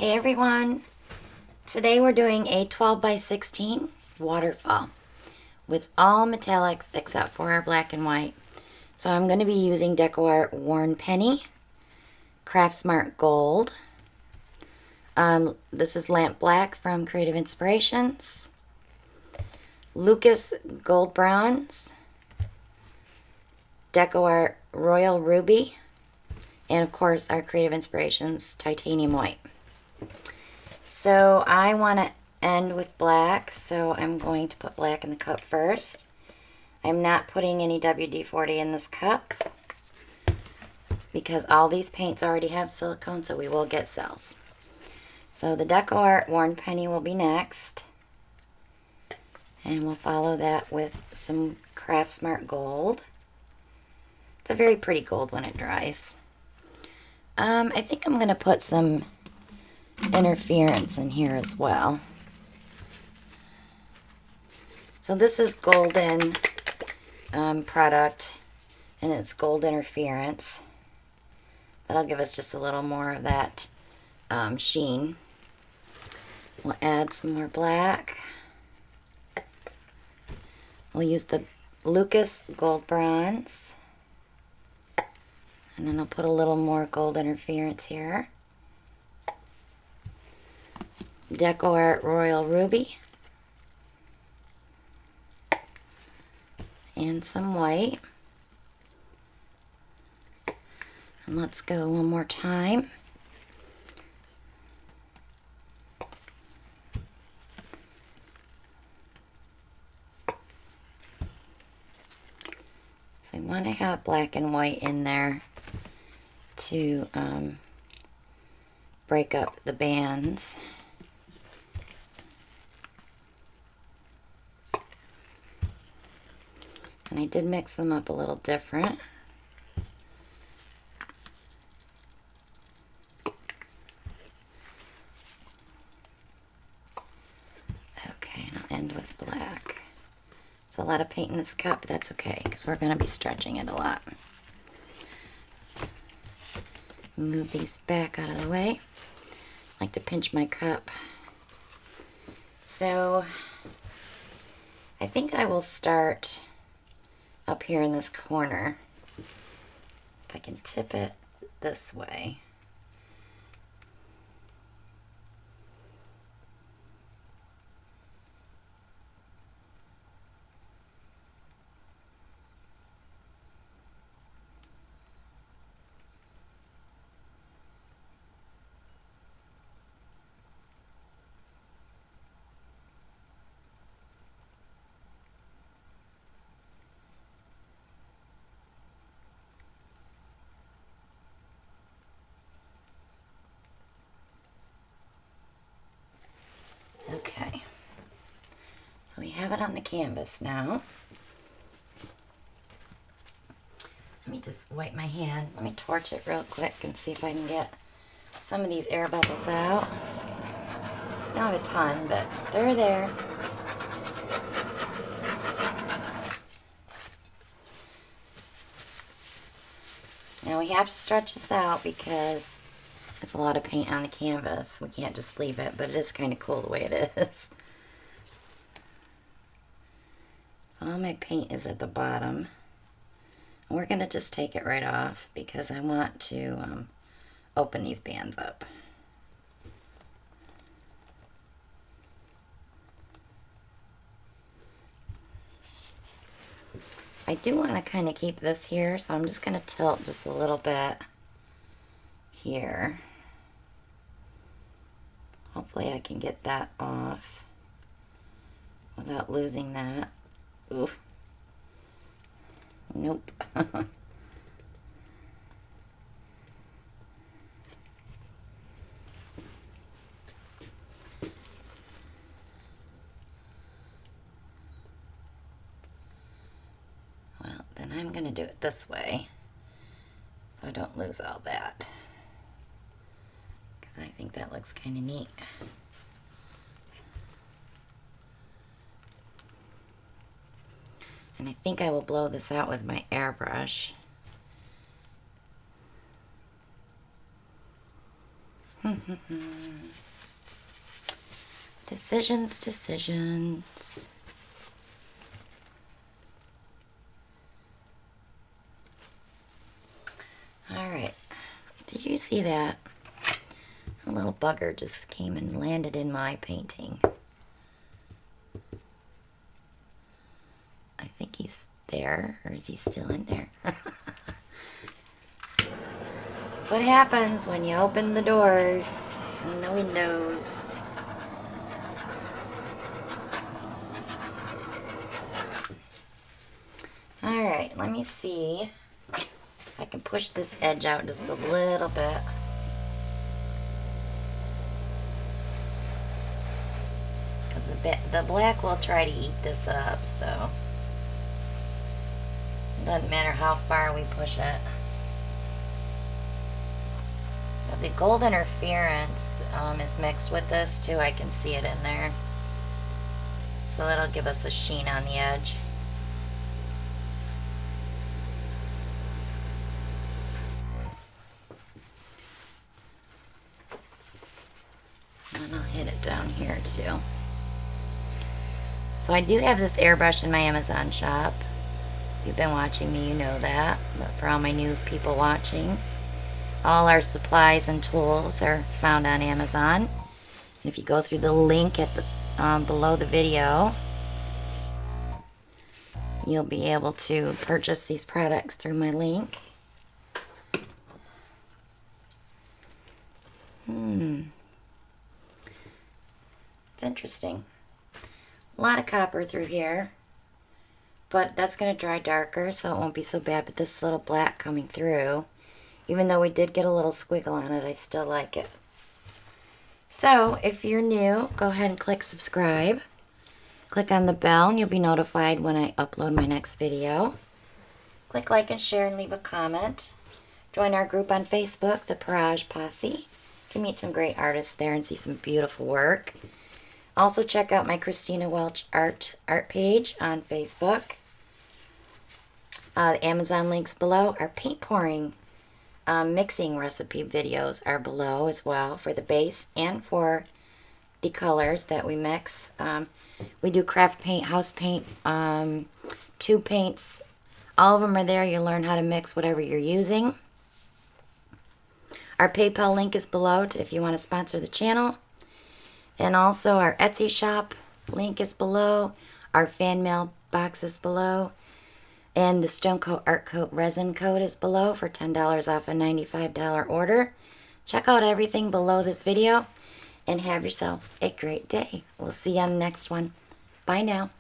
Hey everyone, today we're doing a 12 by 16 waterfall with all metallics except for our black and white. So I'm going to be using Deco Art Worn Penny, Craft Smart Gold. This is Lamp Black from Creative Inspirations, Lucas Gold Bronze, Deco Art Royal Ruby, and of course our Creative Inspirations Titanium White. So I want to end with black, so I'm going to put black in the cup first. I'm not putting any WD-40 in this cup because all these paints already have silicone, so we will get cells. So the Deco Art Worn Penny will be next, and we'll follow that with some Craft Smart Gold. It's a very pretty gold when it dries. I think I'm going to put some interference in here as well. So this is golden product, and it's gold interference. That'll give us just a little more of that sheen. We'll add some more black. We'll use the Lucas Gold Bronze, and then I'll put a little more gold interference here. Deco Art Royal Ruby, and some white. And let's go one more time. So we want to have black and white in there to break up the bands. And I did mix them up a little different. Okay, and I'll end with black. There's a lot of paint in this cup, but that's okay, because we're going to be stretching it a lot. Move these back out of the way. I like to pinch my cup. So, I think I will start up here in this corner. If I can tip it this way. Okay, so we have it on the canvas now. Let me just wipe my hand. Let me torch it real quick and see if I can get some of these air bubbles out. I don't have a ton, but they're there. Now we have to stretch this out because it's a lot of paint on the canvas. We can't just leave it, but it is kind of cool the way it is. So all my paint is at the bottom. And we're going to just take it right off because I want to open these bands up. I do want to kind of keep this here, so I'm just going to tilt just a little bit here. Hopefully I can get that off without losing that. Oof. Nope. Well, then I'm going to do it this way so I don't lose all that. I think that looks kind of neat. And I think I will blow this out with my airbrush. Decisions, decisions. Alright, did you see that? A little bugger just came and landed in my painting. I think he's there, or is he still in there? That's what happens when you open the doors and the windows. Alright, let me see if I can push this edge out just a little bit. The black will try to eat this up, so it doesn't matter how far we push it. But the gold interference is mixed with this too. I can see it in there, so that'll give us a sheen on the edge. And I'll hit it down here too. So I do have this airbrush in my Amazon shop. If you've been watching me, you know that. But for all my new people watching, all our supplies and tools are found on Amazon. And if you go through the link at the below the video, you'll be able to purchase these products through my link. It's interesting. A lot of copper through here, but that's going to dry darker, so it won't be so bad. But this little black coming through, even though we did get a little squiggle on it, I still like it. So if you're new, go ahead and click subscribe. Click on the bell and you'll be notified when I upload my next video. Click like and share and leave a comment. Join our group on Facebook, the Parage Posse. You can meet some great artists there and see some beautiful work. Also check out my Christina Welch Art page on Facebook. The Amazon links below. Our paint pouring mixing recipe videos are below as well for the base and for the colors that we mix. We do craft paint, house paint, tube paints. All of them are there. You'll learn how to mix whatever you're using. Our PayPal link is below if you want to sponsor the channel. And also our Etsy shop link is below. Our fan mail box is below. And the Stone Coat Art Coat resin code is below for $10 off a $95 order. Check out everything below this video and have yourselves a great day. We'll see you on the next one. Bye now.